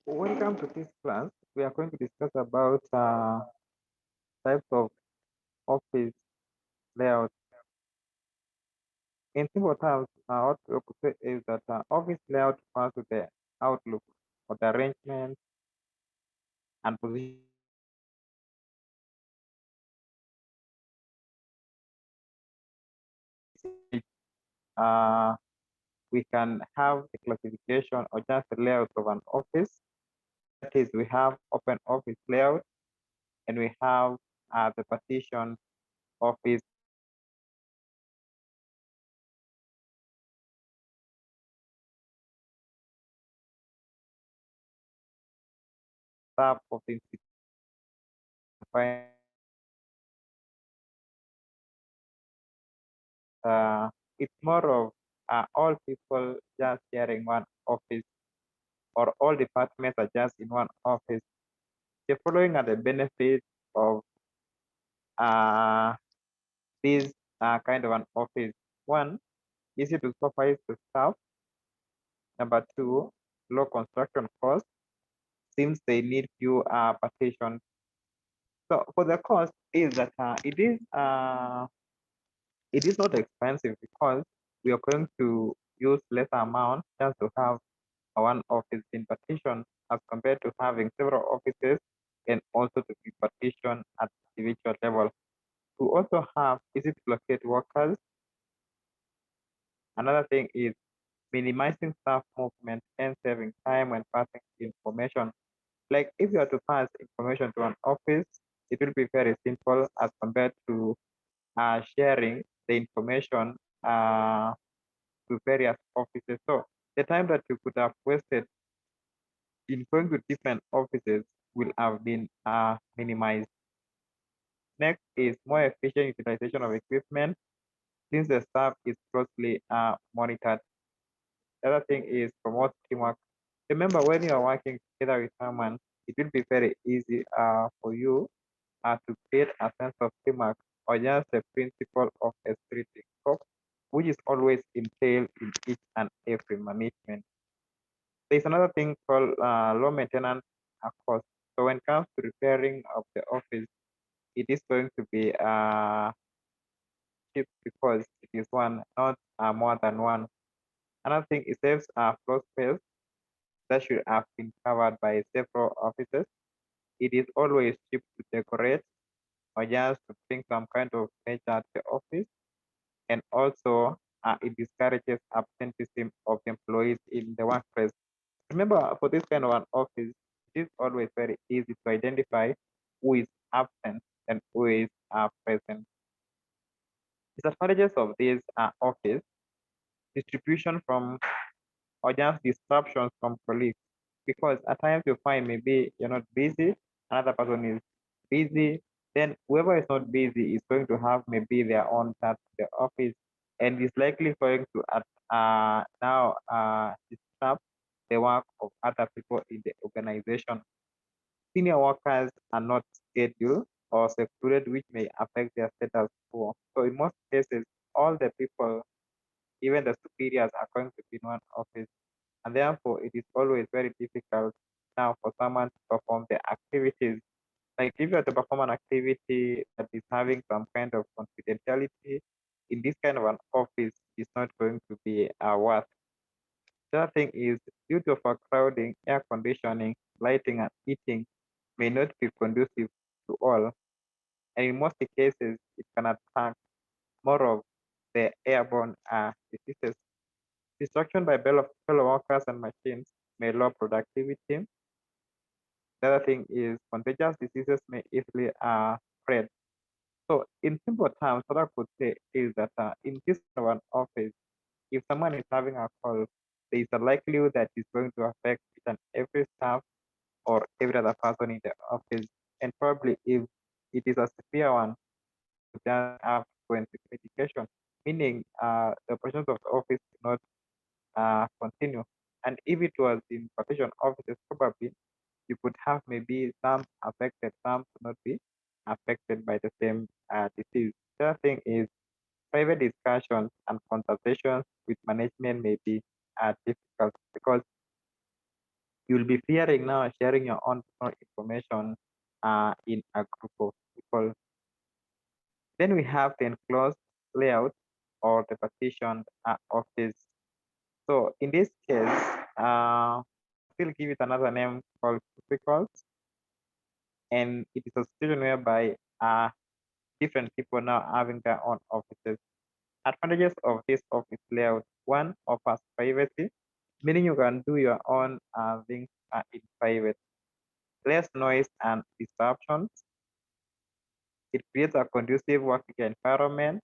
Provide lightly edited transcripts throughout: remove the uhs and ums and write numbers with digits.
Welcome to this class. We are going to discuss about types of office layout. In simple terms, what we could say is that office layout refers to the outlook or the arrangement and position uh, we can have a classification or just a layout of an office. That is, we have open office layout and we have the partition office staff of the institution. It's more of all people just sharing one office or all departments are just in one office. The following are the benefits of uh, this kind of an office. One, easy to supervise the staff. Number two, low construction cost since they need few partitions. So for the cost is that it is not expensive because we are going to use less amount just to have one office in partition as compared to having several offices and also to be partitioned at individual level. To also have easy to locate workers. Another thing is minimizing staff movement and saving time when passing information. Like if you are to pass information to an office, it will be very simple as compared to sharing the information to various offices. So the time that you could have wasted in going to different offices will have been minimized. Next is more efficient utilization of equipment since the staff is closely monitored. The other thing is promote teamwork. Remember, when you are working together with someone, it will be very easy for you to create a sense of teamwork or just the principle of a spirit of which is always entailed in each and every management. There's another thing called low maintenance cost. So when it comes to repairing of the office, it is going to be cheap because it is one, not more than one. Another thing, it saves floor space that should have been covered by several offices. It is always cheap to decorate or just to bring some kind of nature to the office. And also, it discourages absenteeism of employees in the workplace. Remember, for this kind of an office, it is always very easy to identify who is absent and who is present. Disadvantages of this office, distribution from or just disruptions from colleagues. Because at times you find maybe you're not busy, another person is busy, then whoever is not busy is going to have maybe their own task in the office and is likely going to now disrupt the work of other people in the organization. Senior workers are not scheduled or secluded, which may affect their status quo. So in most cases, all the people, even the superiors, are going to be in one office, and therefore it is always very difficult now for someone to perform the activities. Like if you are to perform an activity that is having some kind of confidentiality, in this kind of an office, it's not going to be worth. The other thing is due to overcrowding, air conditioning, lighting, and heating may not be conducive to all. And in most cases, it can attack more of the airborne diseases. Destruction by fellow workers and machines may lower productivity. The other thing is contagious diseases may easily spread. So in simple terms, what I could say is that in this kind of an office, if someone is having a cold, there is a likelihood that it's going to affect each and every staff or every other person in the office. And probably if it is a severe one, you just have forensic medication, meaning the operations of the office do not continue. And if it was in partition offices, probably you could have maybe some affected, some could not be affected by the same disease. The other thing is private discussions and consultations with management may be difficult because You'll be fearing now sharing your own personal information in a group of people. Then we have the enclosed layout or the partitioned office. So in this case, still give it another name called cubicles, and it is a situation whereby different people now having their own offices. Advantages of this office layout: one, offers privacy, meaning you can do your own things in private. Less noise and disruptions. It creates a conducive working environment,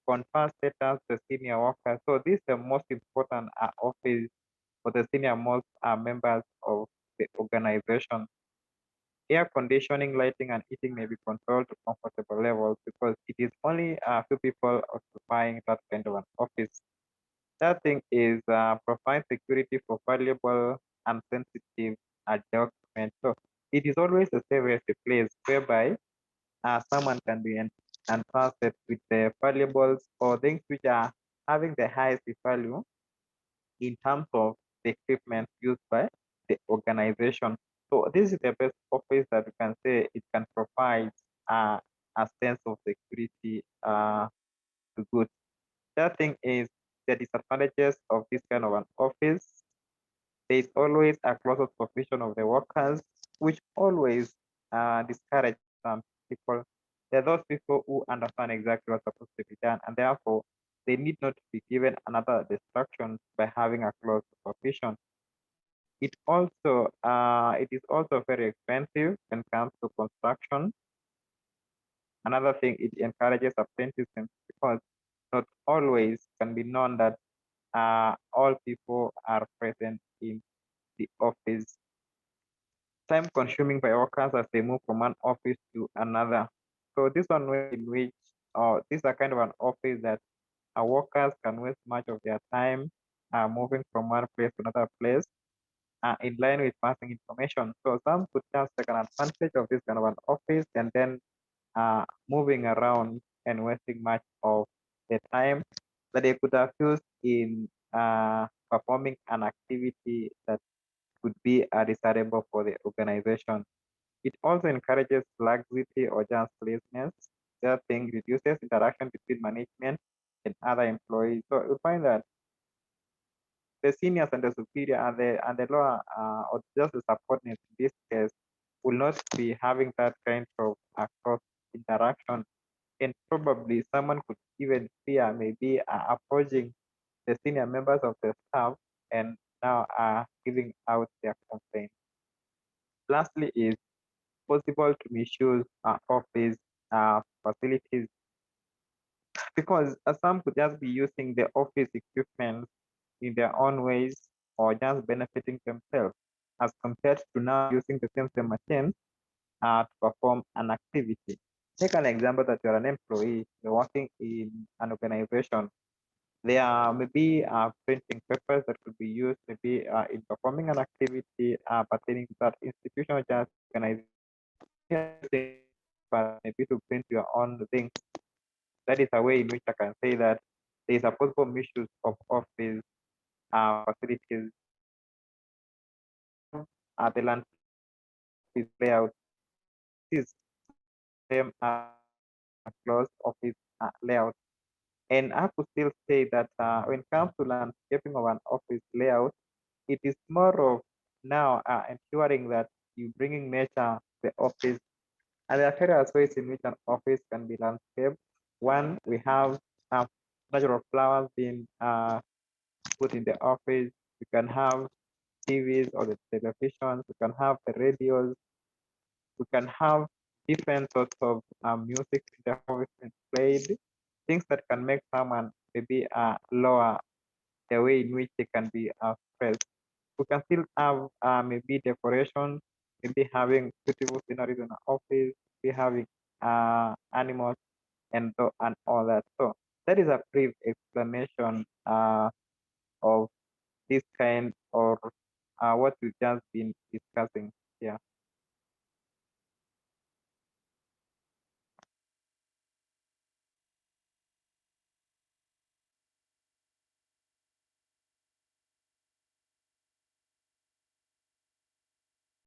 confers status to senior workers. So this is the most important office for the senior most members of the organization. Air conditioning, lighting, and heating may be controlled to comfortable levels because it is only a few people occupying that kind of an office. That thing is provide security for valuable and sensitive documents. So it is always a safest place whereby someone can be entrusted with the valuables or things which are having the highest value in terms of the equipment used by the organization. So this is the best office that we can say it can provide a sense of security to goods. The other thing is the disadvantages of this kind of an office. There is always a closer supervision of the workers, which always discourage some people. There are those people who understand exactly what's supposed to be done, and therefore they need not to be given another distraction by having a close supervision. It is also very expensive when it comes to construction. Another thing, it encourages apprenticeship because not always can be known that all people are present in the office. Time consuming by workers as they move from one office to another. So this one way in which this is a kind of an office that workers can waste much of their time moving from one place to another place in line with passing information. So some could just take an advantage of this kind of an office and then moving around and wasting much of the time that they could have used in performing an activity that could be desirable for the organization. It also encourages laxity or just laziness. The other thing reduces interaction between management and other employees. So you find that the seniors and the superior and the lower or just the subordinates in this case will not be having that kind of cross interaction, and probably someone could even fear maybe approaching the senior members of the staff and now are giving out their complaints. Lastly is possible to misuse office facilities because some could just be using the office equipment in their own ways or just benefiting themselves as compared to now using the same machine to perform an activity. Take an example that you're an employee, you're working in an organization. There are maybe printing papers that could be used maybe in performing an activity pertaining to that institution or just organization, but maybe to print your own things. That is a way in which I can say that there is a possible misuse of office facilities. The land is layout is same closed office layout. And I could still say that when it comes to landscaping of an office layout, it is more of now ensuring that you bringing nature to the office. And there are various ways in which an office can be landscaped. One, we have natural flowers being put in the office. You can have TVs or the televisions. You can have the radios. We can have different sorts of music in the office and played, things that can make someone maybe lower the way in which they can be expressed. We can still have maybe decoration, maybe having beautiful sceneries in the office, maybe having animals and all that. So that is a brief explanation of this kind or what we've just been discussing.